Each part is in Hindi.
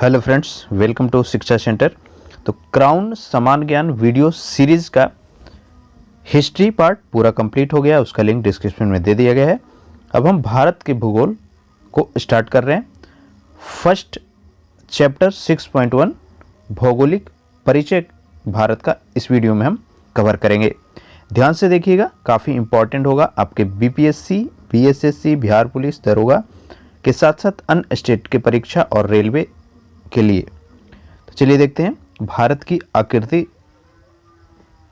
हेलो फ्रेंड्स, वेलकम टू शिक्षा सेंटर। तो क्राउन समान ज्ञान वीडियो सीरीज का हिस्ट्री पार्ट पूरा कंप्लीट हो गया। उसका लिंक डिस्क्रिप्शन में दे दिया गया है। अब हम भारत के भूगोल को स्टार्ट कर रहे हैं। फर्स्ट चैप्टर 6.1 भौगोलिक परिचय भारत का इस वीडियो में हम कवर करेंगे। ध्यान से देखिएगा, काफ़ी इंपॉर्टेंट होगा आपके बीपीएससी, बीएसएससी, बिहार पुलिस, दरोगा के साथ साथ अन्य स्टेट के परीक्षा और रेलवे के लिए। तो चलिए देखते हैं भारत की आकृति,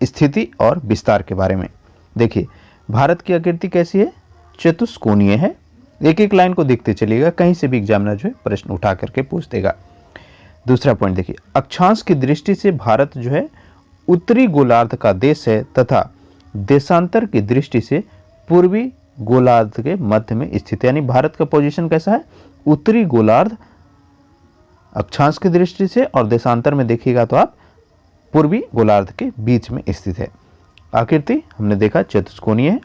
स्थिति और विस्तार के बारे में। देखिए, भारत की आकृति कैसी है? चतुष्कोणीय है। एक एक लाइन को देखते चलिएगा, कहीं से भी एग्जामिनर जो है प्रश्न उठा करके पूछ देगा। दूसरा पॉइंट देखिए, अक्षांश की दृष्टि से भारत जो है उत्तरी गोलार्ध का देश है तथा देशांतर की दृष्टि से पूर्वी गोलार्ध के मध्य में स्थित है। यानी भारत का पोजीशन कैसा है? उत्तरी गोलार्ध अक्षांश की दृष्टि से, और देशांतर में देखिएगा तो आप पूर्वी गोलार्ध के बीच में स्थित है। आकृति हमने देखा चतुष्कोणीय है।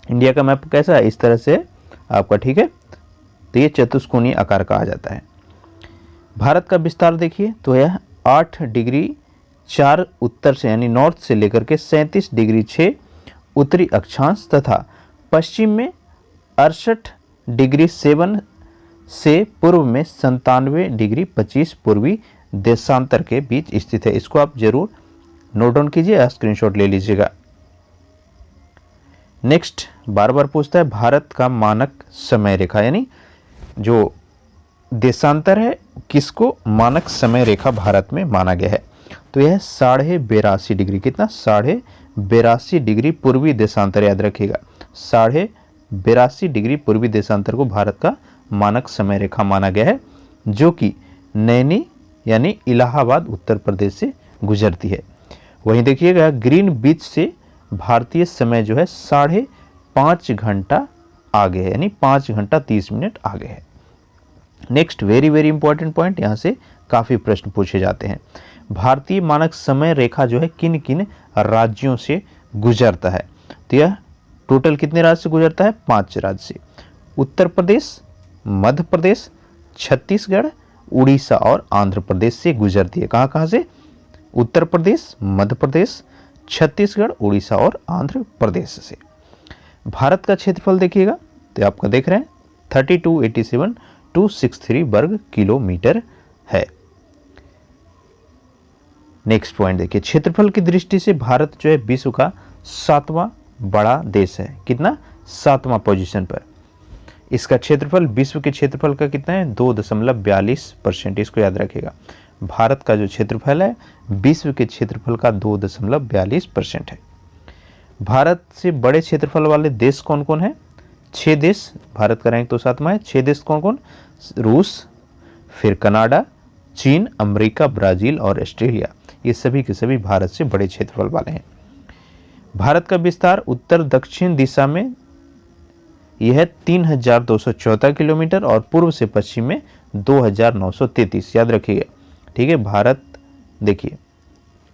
इंडिया का मैप कैसा है? इस तरह से आपका, ठीक है। तो ये चतुष्कोणीय आकार का आ जाता है। भारत का विस्तार देखिए तो यह 8 डिग्री 4 उत्तर से यानी नॉर्थ से लेकर के 37 डिग्री 6 उत्तरी अक्षांश तथा पश्चिम में 68 डिग्री 7 से पूर्व में 97 डिग्री 25 पूर्वी देशांतर के बीच स्थित है। इसको आप जरूर नोट डाउन कीजिए या स्क्रीनशॉट ले लीजिएगा। नेक्स्ट बार बार पूछता है भारत का मानक समय रेखा, यानी जो देशांतर है किसको मानक समय रेखा भारत में माना गया है? तो यह 82.5 डिग्री, कितना? 82.5 डिग्री पूर्वी देशांतर, याद रखिएगा 82.5 डिग्री पूर्वी देशांतर को भारत का मानक समय रेखा माना गया है, जो कि नैनी यानी इलाहाबाद उत्तर प्रदेश से गुजरती है। वहीं देखिएगा ग्रीन बीच से भारतीय समय जो है 5.5 घंटा आगे है, यानी 5 घंटा 30 मिनट आगे है। Next very very important point, यहाँ से काफ़ी प्रश्न पूछे जाते हैं। भारतीय मानक समय रेखा जो है किन किन राज्यों से गुजरता है? तो यह टोटल कितने राज्य से गुजरता है? 5 राज्य से। उत्तर प्रदेश, मध्य प्रदेश, छत्तीसगढ़, उड़ीसा और आंध्र प्रदेश से गुजरती है। कहाँ कहाँ से? उत्तर प्रदेश, मध्य प्रदेश, छत्तीसगढ़, उड़ीसा और आंध्र प्रदेश से। भारत का क्षेत्रफल देखिएगा तो आपका देख रहे हैं 3287,263 वर्ग किलोमीटर है। नेक्स्ट पॉइंट देखिए, क्षेत्रफल की दृष्टि से भारत जो है विश्व का 7वां बड़ा देश है। कितना? 7वां पोजीशन पर। इसका क्षेत्रफल विश्व के क्षेत्रफल का कितना है? 2.42%। इसको याद रखिएगा, भारत का जो क्षेत्रफल है विश्व के क्षेत्रफल का 2.42% है। भारत से बड़े क्षेत्रफल वाले देश कौन कौन है? 6 देश। भारत का रैंक तो 7वां है। 6 देश कौन कौन? रूस, फिर कनाडा, चीन, अमेरिका, ब्राजील और ऑस्ट्रेलिया। ये सभी के सभी भारत से बड़े क्षेत्रफल वाले हैं। भारत का विस्तार उत्तर दक्षिण दिशा में यह 3214 किलोमीटर और पूर्व से पश्चिम में 2933, याद रखिएगा, ठीक है। भारत देखिए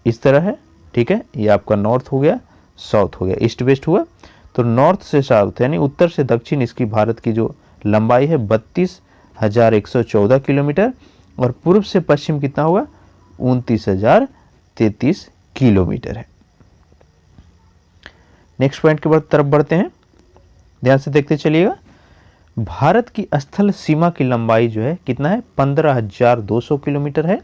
इस तरह है, ठीक है। ये आपका नॉर्थ हो गया, साउथ हो गया, ईस्ट वेस्ट हुआ। तो नॉर्थ से साउथ यानी उत्तर से दक्षिण इसकी भारत की जो लंबाई है 32,114 किलोमीटर और पूर्व से पश्चिम कितना होगा? 29,033 किलोमीटर है। नेक्स्ट पॉइंट की तरफ बढ़ते हैं, ध्यान से देखते चलिएगा। भारत की स्थल सीमा की लंबाई जो है कितना है? 15,200 किलोमीटर है।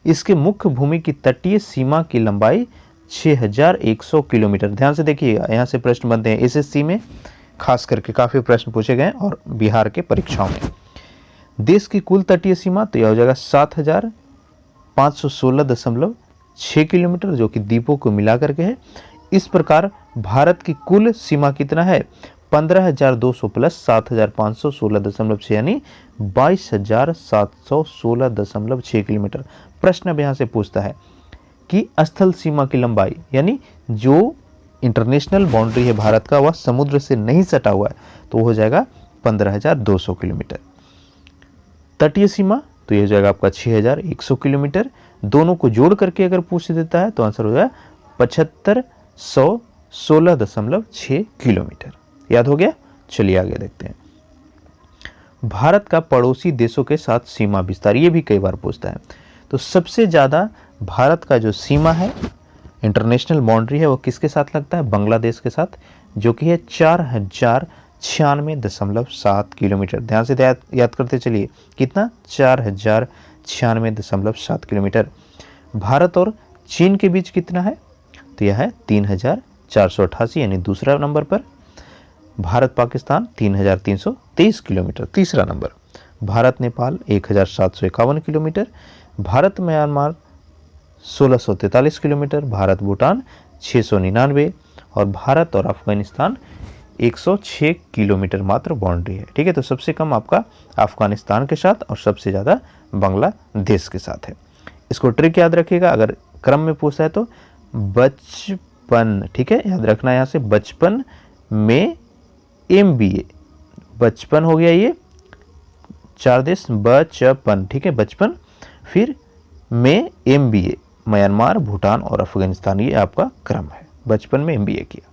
इसके मुख्य भूमि की तटीय सीमा की लंबाई 6,100 किलोमीटर। ध्यान से देखिएगा, यहाँ से प्रश्न बनते हैं एसएससी में, खास करके काफी प्रश्न पूछे गए और बिहार के परीक्षाओं में। देश की कुल तटीय सीमा तो यह हो जाएगा 7,516.6 किलोमीटर, जो कि द्वीपों को मिला करके है। इस प्रकार भारत की कुल सीमा कितना है? 15,200 प्लस 7,516.6 यानी 22,716.6 किलोमीटर। प्रश्न अब यहाँ से पूछता है कि स्थल सीमा की लंबाई, यानी जो इंटरनेशनल बाउंड्री है भारत का वह समुद्र से नहीं सटा हुआ है, तो वो हो जाएगा 15,200 किलोमीटर। तटीय सीमा तो ये हो जाएगा आपका 6,100 किलोमीटर। दोनों को जोड़ करके अगर पूछ देता है तो आंसर हो जाएगा 7516.6 किलोमीटर। याद हो गया? चलिए आगे देखते हैं। भारत का पड़ोसी देशों के साथ सीमा विस्तार, ये भी कई बार पूछता है। तो सबसे ज़्यादा भारत का जो सीमा है, इंटरनेशनल बाउंड्री है, वो किसके साथ लगता है? बांग्लादेश के साथ, जो कि है 4096.7 किलोमीटर। ध्यान से याद करते चलिए, कितना? 4096.7 किलोमीटर। भारत और चीन के बीच कितना है? तो यह है 3488, यानी दूसरा नंबर पर। भारत पाकिस्तान 3323 किलोमीटर, तीसरा number. Bharat Nepal 1751 kilometre. Bharat Myanmar 1643 kilometre. Bharat Bhutan 699, और भारत और अफगानिस्तान 106 किलोमीटर मात्र बाउंड्री है। ठीक है, तो सबसे कम आपका अफगानिस्तान के साथ और सबसे ज़्यादा बांग्लादेश के साथ है। इसको ट्रिक याद रखिएगा, अगर क्रम में पूछा है तो बचपन, ठीक है, याद रखना यहाँ से, बचपन में MBA, बचपन हो गया ये 4 देश, बचपन, ठीक है, बचपन, फिर में MBA, म्यांमार, भूटान और अफगानिस्तान, ये आपका क्रम है। बचपन में MBA किया।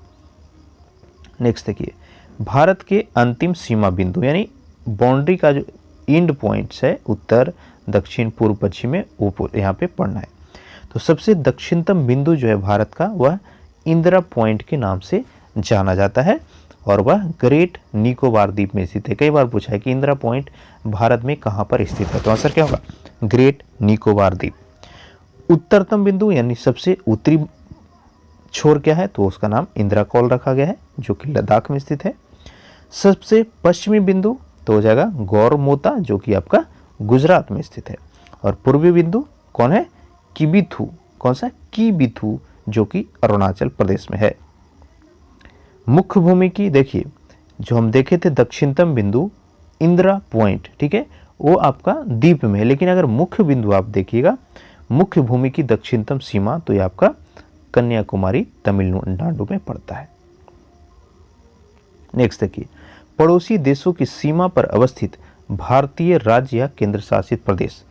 नेक्स्ट देखिए, भारत के अंतिम सीमा बिंदु यानी बाउंड्री का जो एंड पॉइंट्स है, उत्तर, दक्षिण, पूर्व, पश्चिम में, ऊपर यहाँ पे पढ़ना है। तो सबसे दक्षिणतम बिंदु जो है भारत का, वह इंदिरा पॉइंट के नाम से जाना जाता है, और वह ग्रेट निकोबार द्वीप में स्थित है। कई बार पूछा है कि इंदिरा पॉइंट भारत में कहाँ पर स्थित है, तो आंसर क्या होगा? ग्रेट निकोबार द्वीप। उत्तरतम बिंदु यानी सबसे उत्तरी छोर क्या है, तो उसका नाम इंदिरा कॉल रखा गया है, जो कि लद्दाख में स्थित है। सबसे पश्चिमी बिंदु तो हो जाएगा गौरमोता, जो कि आपका गुजरात में स्थित है। और पूर्वी बिंदु कौन है? किबिथू, कौन सा? किबिथू, जो कि अरुणाचल प्रदेश में है। मुख्य भूमि की देखिए, जो हम देखे थे दक्षिणतम बिंदु इंदिरा पॉइंट, ठीक है, वो आपका द्वीप में है, लेकिन अगर मुख्य बिंदु आप देखिएगा, मुख्य भूमि की दक्षिणतम सीमा, तो ये आपका कन्याकुमारी, तमिलनाडु में पड़ता है। नेक्स्ट देखिए, पड़ोसी देशों की सीमा पर अवस्थित भारतीय राज्य या केंद्र शासित प्रदेश,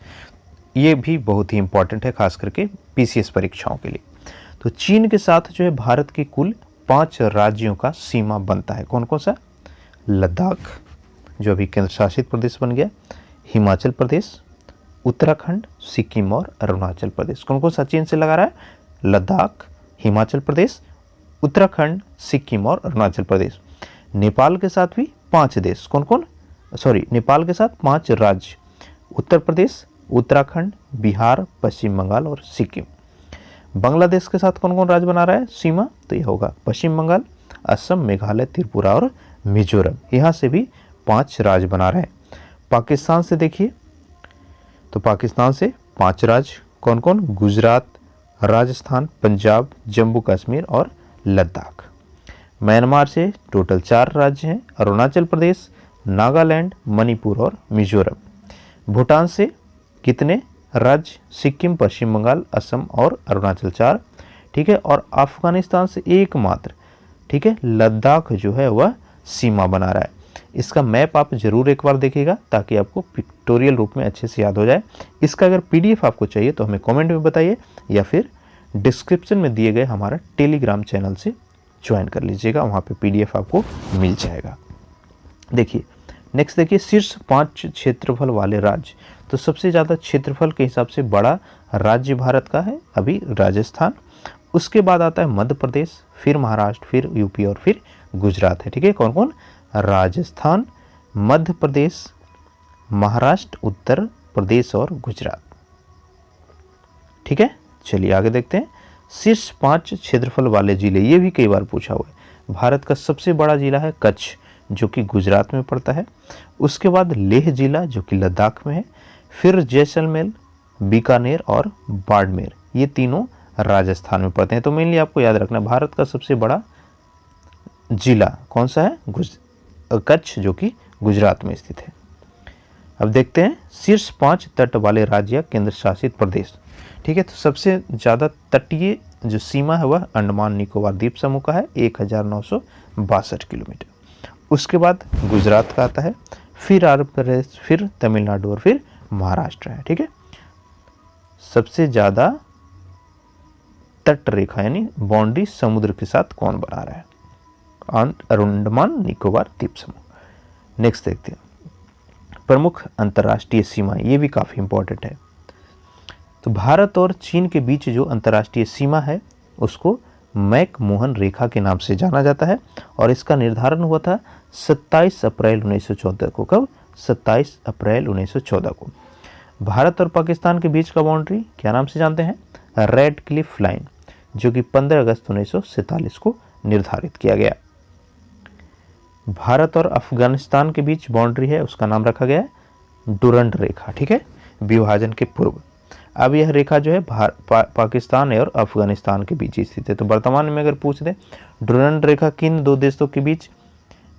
ये भी बहुत ही इंपॉर्टेंट है, खास करके PCS परीक्षाओं के लिए। तो चीन के साथ जो है भारत के कुल 5 राज्यों का सीमा बनता है। कौन कौन सा? लद्दाख, जो अभी केंद्र शासित प्रदेश बन गया, हिमाचल प्रदेश, उत्तराखंड, सिक्किम और अरुणाचल प्रदेश। कौन कौन सा चीन से लगा रहा है? लद्दाख, हिमाचल प्रदेश, उत्तराखंड, सिक्किम और अरुणाचल प्रदेश। नेपाल के साथ भी 5 देश, कौन कौन? नेपाल के साथ 5 राज्य, उत्तर प्रदेश, उत्तराखंड, बिहार, पश्चिम बंगाल और सिक्किम। बांग्लादेश के साथ कौन कौन राज्य बना रहा है सीमा? तो यह होगा पश्चिम बंगाल, असम, मेघालय, त्रिपुरा और मिजोरम। यहाँ से भी 5 राज्य बना रहे हैं। पाकिस्तान से देखिए, तो पाकिस्तान से 5 राज्य, कौन कौन? गुजरात, राजस्थान, पंजाब, जम्मू कश्मीर और लद्दाख। म्यांमार से टोटल 4 राज्य हैं, अरुणाचल प्रदेश, नागालैंड, मणिपुर और मिजोरम। भूटान से कितने राज्य? सिक्किम, पश्चिम बंगाल, असम और अरुणाचल 4, ठीक है। और अफगानिस्तान से एकमात्र, ठीक है, लद्दाख जो है वह सीमा बना रहा है। इसका मैप आप जरूर एक बार देखिएगा, ताकि आपको पिक्टोरियल रूप में अच्छे से याद हो जाए। इसका अगर PDF आपको चाहिए तो हमें कमेंट में बताइए, या फिर डिस्क्रिप्शन में दिए गए हमारा टेलीग्राम चैनल से ज्वाइन कर लीजिएगा, वहाँ पे PDF आपको मिल जाएगा। देखिए नेक्स्ट, देखिए शीर्ष 5 क्षेत्रफल वाले राज्य। तो सबसे ज़्यादा क्षेत्रफल के हिसाब से बड़ा राज्य भारत का है अभी राजस्थान, उसके बाद आता है मध्य प्रदेश, फिर महाराष्ट्र, फिर UP और फिर गुजरात है। ठीक है, कौन कौन? राजस्थान, मध्य प्रदेश, महाराष्ट्र, उत्तर प्रदेश और गुजरात। ठीक है, चलिए आगे देखते हैं। शीर्ष 5 क्षेत्रफल वाले जिले, ये भी कई बार पूछा हुआ है। भारत का सबसे बड़ा जिला है कच्छ, जो कि गुजरात में पड़ता है। उसके बाद लेह जिला, जो कि लद्दाख में है। फिर जैसलमेर, बीकानेर और बाड़मेर, ये तीनों राजस्थान में पड़ते हैं। तो मेनली आपको याद रखना, भारत का सबसे बड़ा जिला कौन सा है? कच्छ, जो कि गुजरात में स्थित है। अब देखते हैं शीर्ष 5 तट वाले राज्य या केंद्र शासित प्रदेश। ठीक है, तो सबसे ज़्यादा तटीय जो सीमा है वह अंडमान निकोबार द्वीप समूह का है, 1962 किलोमीटर। उसके बाद गुजरात का आता है, फिर आंध्र प्रदेश, फिर तमिलनाडु और फिर महाराष्ट्र है। ठीक है, सबसे ज़्यादा तट रेखा यानी बाउंड्री समुद्र के साथ कौन बना रहा है? अंडमान निकोबार द्वीप समूह। नेक्स्ट देखते हैं, प्रमुख अंतर्राष्ट्रीय सीमा, ये भी काफ़ी इंपॉर्टेंट है। तो भारत और चीन के बीच जो अंतर्राष्ट्रीय सीमा है उसको मैक-मोहन रेखा के नाम से जाना जाता है और इसका निर्धारण हुआ था 27 अप्रैल 1914 को। कब? 27 अप्रैल 1914 को। भारत और पाकिस्तान के बीच का बाउंड्री क्या नाम से जानते हैं? रेड क्लिफ लाइन, जो कि 15 अगस्त 1947 को निर्धारित किया गया। भारत और अफगानिस्तान के बीच बाउंड्री है, उसका नाम रखा गया है डुरंड रेखा, ठीक है, विभाजन के पूर्व। अब यह रेखा जो है पाकिस्तान और अफगानिस्तान के बीच स्थित है। तो वर्तमान में अगर पूछ दे डुरंड रेखा किन दो देशों के बीच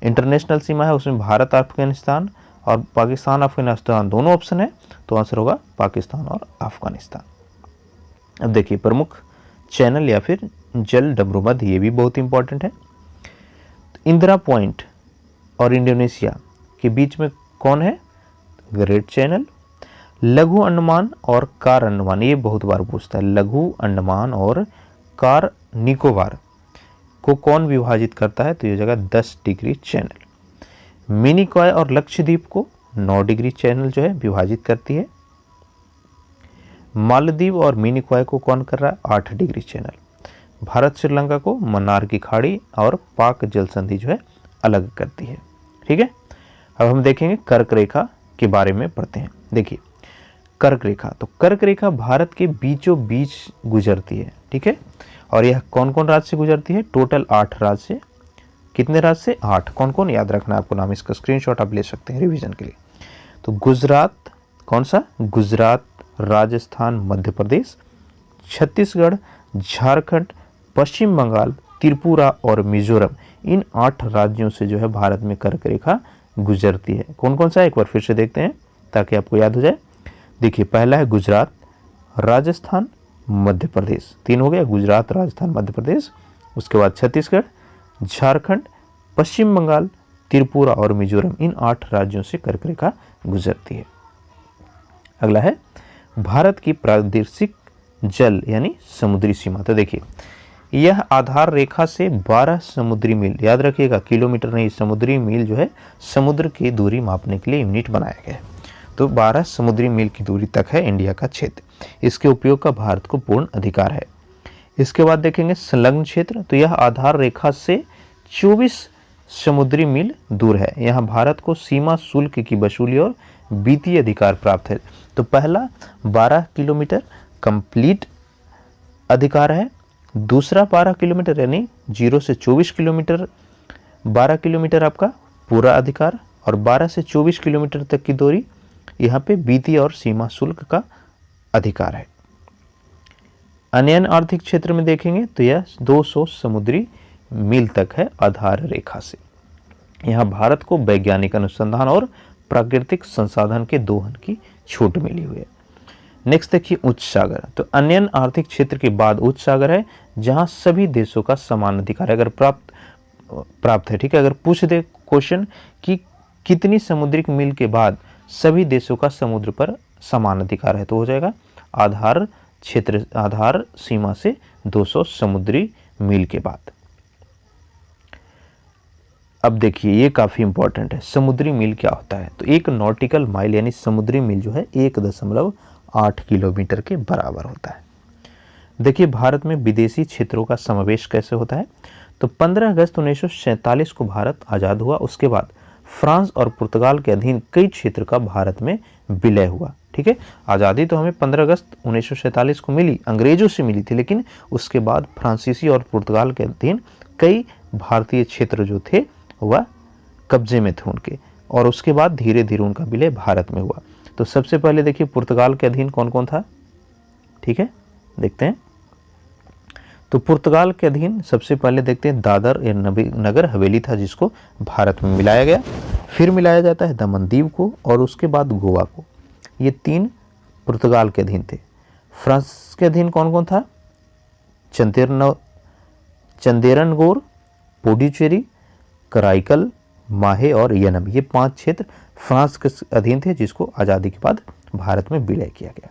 इंटरनेशनल सीमा है, उसमें भारत अफगानिस्तान और पाकिस्तान अफगानिस्तान दोनों ऑप्शन है, तो आंसर होगा पाकिस्तान और अफगानिस्तान। अब देखिए प्रमुख चैनल या फिर जल डमरूमध्य, ये भी बहुत इंपॉर्टेंट है। इंदिरा पॉइंट और इंडोनेशिया के बीच में कौन है? Great channel. लघु अंडमान और कार अंडमान, ये बहुत बार पूछता है, लघु अंडमान और कार निकोबार को कौन विभाजित करता है? तो ये जगह 10 डिग्री चैनल। मिनिकॉय और लक्षद्वीप को 9 डिग्री चैनल जो है विभाजित करती है। मालदीव और मिनिकॉय को कौन कर रहा है? 8 डिग्री चैनल। भारत श्रीलंका को मन्नार की खाड़ी और पाक जल संधि जो है अलग करती है, ठीक है। अब हम देखेंगे कर्क रेखा के बारे में पढ़ते हैं। देखिए कर्क रेखा, तो कर्क रेखा भारत के बीचों बीच गुजरती है, ठीक है, और यह कौन कौन राज्य से गुजरती है? टोटल 8 राज्य से। कितने राज्य से? 8। कौन कौन? याद रखना आपको नाम, इसका स्क्रीनशॉट आप ले सकते हैं रिवीजन के लिए। तो गुजरात, कौन सा? गुजरात, राजस्थान, मध्य प्रदेश, छत्तीसगढ़, झारखंड, पश्चिम बंगाल, त्रिपुरा और मिजोरम, इन 8 राज्यों से जो है भारत में कर्क रेखा गुजरती है। कौन कौन सा? एक बार फिर से देखते हैं ताकि आपको याद हो जाए। देखिए पहला है गुजरात, राजस्थान, मध्य प्रदेश, 3 हो गया, गुजरात, राजस्थान, मध्य प्रदेश। उसके बाद छत्तीसगढ़, झारखंड, पश्चिम बंगाल, त्रिपुरा और मिजोरम, इन 8 राज्यों से कर्क रेखा गुजरती है। अगला है भारत की प्रादेशिक जल यानी समुद्री सीमा। तो देखिए यह आधार रेखा से 12 समुद्री मील, याद रखिएगा किलोमीटर नहीं, समुद्री मील जो है समुद्र की दूरी मापने के लिए यूनिट बनाया गया है। तो 12 समुद्री मील की दूरी तक है इंडिया का क्षेत्र, इसके उपयोग का भारत को पूर्ण अधिकार है। इसके बाद देखेंगे संलग्न क्षेत्र, तो यह आधार रेखा से 24 समुद्री मील दूर है। यहाँ भारत को सीमा शुल्क की वसूली और वित्तीय अधिकार प्राप्त है। तो पहला 12 किलोमीटर कंप्लीट अधिकार है, दूसरा 12 किलोमीटर यानी 0 से 24 किलोमीटर, 12 किलोमीटर आपका पूरा अधिकार, और 12 से 24 किलोमीटर तक की दूरी यहाँ पे वित्तीय और सीमा शुल्क का अधिकार है। अन्य आर्थिक क्षेत्र में देखेंगे तो यह 200 समुद्री मील तक है आधार रेखा से। यहाँ भारत को वैज्ञानिक अनुसंधान और प्राकृतिक संसाधन के दोहन की छूट मिली हुई है। नेक्स्ट देखिए उच्च सागर, तो अन्य आर्थिक क्षेत्र के बाद उच्च सागर है जहां सभी देशों का समान अधिकार अगर प्राप्त है, ठीक है। अगर पूछ दे क्वेश्चन कि कितनी समुद्रिक मील के बाद सभी देशों का समुद्र पर समान अधिकार है, तो हो जाएगा आधार क्षेत्र, आधार सीमा से 200 समुद्री मील के बाद। अब देखिए ये काफी इंपॉर्टेंट है, समुद्री मील क्या होता है? तो एक नॉटिकल माइल यानी समुद्री मील जो है 1.8 किलोमीटर के बराबर होता है। देखिए भारत में विदेशी क्षेत्रों का समावेश कैसे होता है? तो 15 अगस्त 1947 को भारत आज़ाद हुआ, उसके बाद फ्रांस और पुर्तगाल के अधीन कई क्षेत्र का भारत में विलय हुआ, ठीक है। आज़ादी तो हमें 15 अगस्त 1947 को मिली, अंग्रेजों से मिली थी, लेकिन उसके बाद फ्रांसीसी और पुर्तगाल के अधीन कई भारतीय क्षेत्र जो थे वह कब्जे में थे उनके, और उसके बाद धीरे धीरे उनका विलय भारत में हुआ। तो सबसे पहले देखिए पुर्तगाल के अधीन कौन कौन था, ठीक है, देखते हैं। तो पुर्तगाल के अधीन सबसे पहले देखते हैं दादर या नगर हवेली था, जिसको भारत में मिलाया गया। फिर मिलाया जाता है दमन दीव को, और उसके बाद गोवा को। ये 3 पुर्तगाल के अधीन थे। फ्रांस के अधीन कौन कौन था? चंदेरनगोर, पुडुचेरी, कराईकल, माहे और यनम, ये 5 क्षेत्र फ्रांस के अधीन थे, जिसको आज़ादी के बाद भारत में विलय किया गया।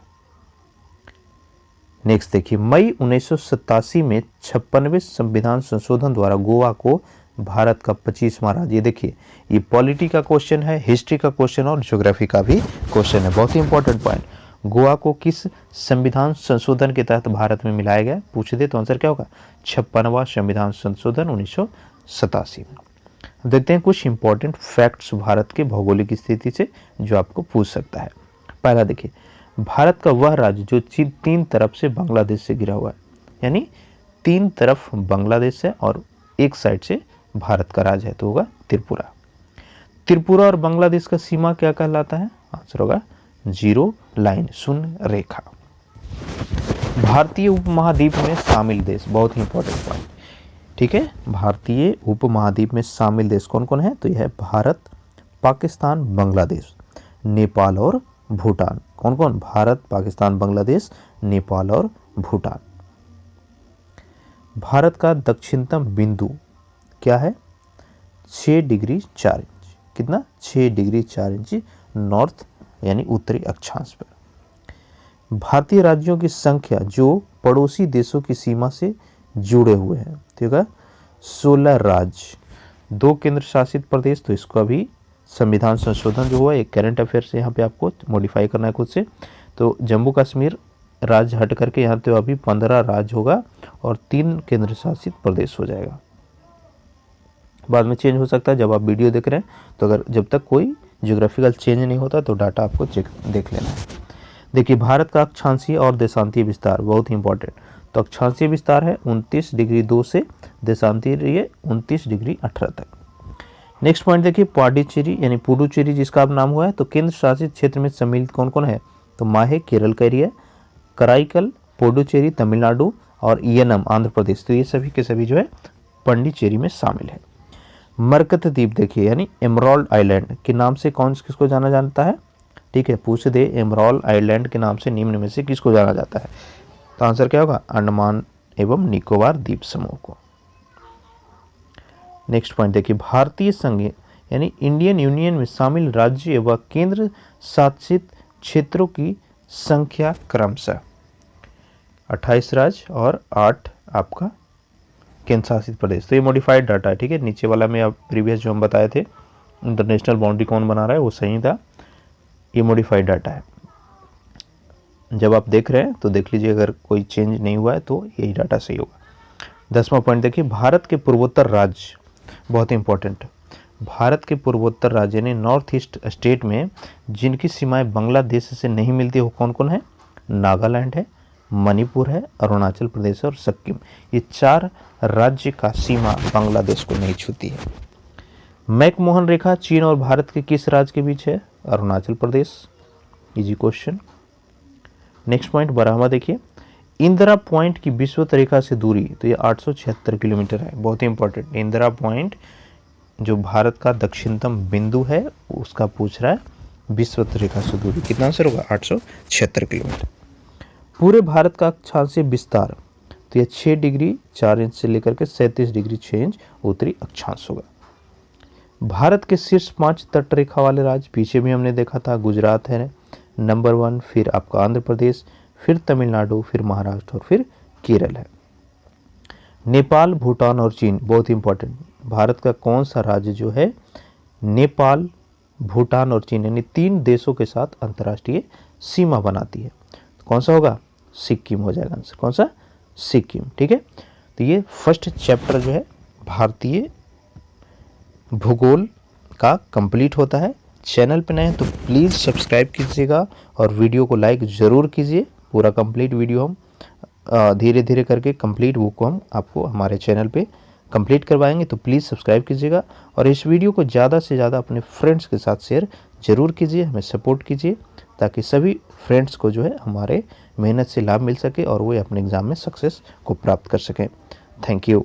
नेक्स्ट देखिए मई 1987 में 56वें संविधान संशोधन द्वारा गोवा को भारत का 25वां राज्य। ये देखिए, ये पॉलिटी का क्वेश्चन है, हिस्ट्री का क्वेश्चन और ज्योग्राफी का भी क्वेश्चन है, बहुत ही इंपॉर्टेंट पॉइंट। गोवा को किस संविधान संशोधन के तहत भारत में मिलाया गया, पूछ दे तो आंसर क्या होगा, 56वां संविधान संशोधन 1987 में। देखते हैं कुछ इंपॉर्टेंट फैक्ट्स भारत के भौगोलिक स्थिति से जो आपको पूछ सकता है। पहला देखिए, भारत का वह राज्य जो तीन तरफ से बांग्लादेश से घिरा हुआ है, यानी तीन तरफ बांग्लादेश है और एक साइड से भारत का राज्य है, तो होगा त्रिपुरा। त्रिपुरा और बांग्लादेश का सीमा क्या कहलाता है, आंसर होगा जीरो लाइन, शून्य रेखा। भारतीय उपमहाद्वीप में शामिल देश, बहुत ही इंपॉर्टेंट पॉइंट, ठीक है। भारतीय उपमहाद्वीप में शामिल देश कौन कौन है, तो यह है भारत, पाकिस्तान, बांग्लादेश, नेपाल और भूटान। कौन कौन, भारत, पाकिस्तान, बांग्लादेश, नेपाल और भूटान। भारत का दक्षिणतम बिंदु क्या है, 6 डिग्री 4 इंच, कितना, 6 डिग्री 4 इंच नॉर्थ यानी उत्तरी अक्षांश पर। भारतीय राज्यों की संख्या जो पड़ोसी देशों की सीमा से जुड़े हुए हैं, ठीक है, 16 राज्य, 2 केंद्र शासित प्रदेश, तो इसका भी संविधान संशोधन जो हुआ, एक करंट अफेयर से यहाँ पे आपको मॉडिफाई करना है खुद से। तो जम्मू कश्मीर राज्य हट करके यहाँ तो अभी 15 राज्य होगा और 3 केंद्र शासित प्रदेश हो जाएगा। बाद में चेंज हो सकता है, जब आप वीडियो देख रहे हैं तो अगर जब तक कोई ज्योग्राफिकल चेंज नहीं होता तो डाटा आपको चेक देख लेना है। देखिए, भारत का अक्षांशीय और देशांतीय विस्तार बहुत ही इंपॉर्टेंट, तो अक्षांशीय विस्तार है 29 डिग्री 2 से, देशांतीय 29 डिग्री 18 तक। नेक्स्ट पॉइंट देखिए, पांडिचेरी यानी पुडुचेरी जिसका अब नाम हुआ है, तो केंद्र शासित क्षेत्र में सम्मिलित कौन कौन है, तो माहे केरल का एरिया, कराईकल पुडुचेरी तमिलनाडु और यनम आंध्र प्रदेश, तो ये सभी के सभी जो है पांडिचेरी में शामिल है। मरकत द्वीप देखिए, यानी एमराल्ड आइलैंड के नाम से कौन किसको जाना जाता है, ठीक है, पूछ दे एमराल्ड आइलैंड के नाम से निम्न में से किसको जाना जाता है, तो आंसर क्या होगा, अंडमान एवं निकोबार द्वीप समूह को। नेक्स्ट पॉइंट देखिए, भारतीय संघ यानी इंडियन यूनियन में शामिल राज्य व केंद्र शासित क्षेत्रों की संख्या क्रमशः 28 राज्य और 8 आपका केंद्र शासित प्रदेश। तो ये मॉडिफाइड डाटा है, ठीक है। नीचे वाला में आप प्रीवियस जो हम बताए थे इंटरनेशनल बाउंड्री कौन बना रहा है वो सही था, ये मॉडिफाइड डाटा है। जब आप देख रहे हैं तो देख लीजिए, अगर कोई चेंज नहीं हुआ है तो यही डाटा सही होगा। 10वां पॉइंट देखिए, भारत के पूर्वोत्तर राज्य, बहुत इंपॉर्टेंट, भारत के पूर्वोत्तर राज्य यानी नॉर्थ ईस्ट स्टेट में जिनकी सीमाएं बांग्लादेश से नहीं मिलती वो कौन कौन है, नागालैंड है, मणिपुर है, अरुणाचल प्रदेश और सिक्किम। ये 4 राज्य का सीमा बांग्लादेश को नहीं छूती है। मैकमोहन रेखा चीन और भारत के किस राज्य के बीच है, Arunachal Pradesh, easy question. Next point 12वां देखिए, इंदिरा पॉइंट की विषुवत रेखा से दूरी, तो ये 876 किलोमीटर है, बहुत ही इंपॉर्टेंट। इंदिरा पॉइंट जो भारत का दक्षिणतम बिंदु है उसका पूछ रहा है, विषुवत रेखा से दूरी कितना, आंसर होगा 876 किलोमीटर। पूरे भारत का अक्षांशीय विस्तार, तो यह 6 डिग्री 4 इंच से लेकर के 37 डिग्री 6 इंच उत्तरी अक्षांश होगा। भारत के शीर्ष 5 तट रेखा वाले राज्य, पीछे भी हमने देखा था, गुजरात है नंबर 1, फिर आपका आंध्र प्रदेश, फिर तमिलनाडु, फिर महाराष्ट्र और फिर केरल है। नेपाल, भूटान और चीन, बहुत इंपॉर्टेंट, भारत का कौन सा राज्य जो है नेपाल, भूटान और चीन यानी 3 देशों के साथ अंतर्राष्ट्रीय सीमा बनाती है, तो कौन सा होगा, सिक्किम हो जाएगा आंसर, कौन सा, सिक्किम, ठीक है। तो ये फर्स्ट चैप्टर जो है भारतीय भूगोल का कंप्लीट होता है। चैनल पे नए हैं तो प्लीज़ सब्सक्राइब कीजिएगा और वीडियो को लाइक ज़रूर कीजिए। पूरा कंप्लीट वीडियो हम धीरे धीरे करके कंप्लीट बुक को हम आपको हमारे चैनल पे कंप्लीट करवाएंगे, तो प्लीज़ सब्सक्राइब कीजिएगा और इस वीडियो को ज़्यादा से ज़्यादा अपने फ्रेंड्स के साथ शेयर ज़रूर कीजिए, हमें सपोर्ट कीजिए ताकि सभी फ्रेंड्स को जो है हमारे मेहनत से लाभ मिल सके और वो अपने एग्ज़ाम में सक्सेस को प्राप्त कर सकें। Thank you.